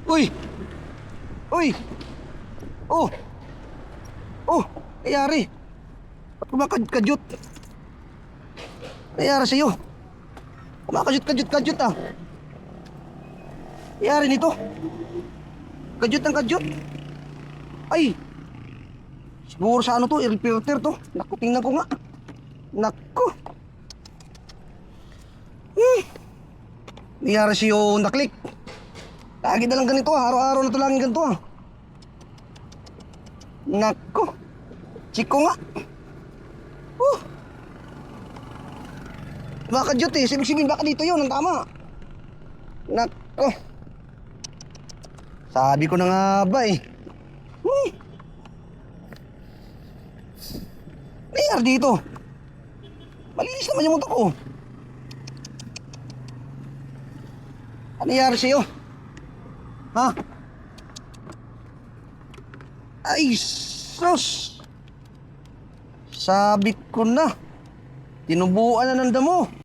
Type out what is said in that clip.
Uy! Uy! Oh! Oh! Nangyari? Ba't kumakadkadjut? Nangyari sa'yo? Kumakadjut ah. Nangyari nito? Kadyut ng kadyut. Ay! Siguro sa ano to, air filter to. Naku, tingnan ko nga. Naku. Nangyari sa'yo, naklik. Lagi na lang ganito ah. Araw-araw na to laging ganito ah. Naku. Chiko nga. Baka jut eh. Sibig-sibig baka dito yun. Ang tama. Naku. Sabi ko na nga ba eh. Nangyari dito. Malinis naman yung motor ko. Ano nangyari sa'yo? Ha? Ay, sus! Sabi ko na. Tinubuan na ng damo.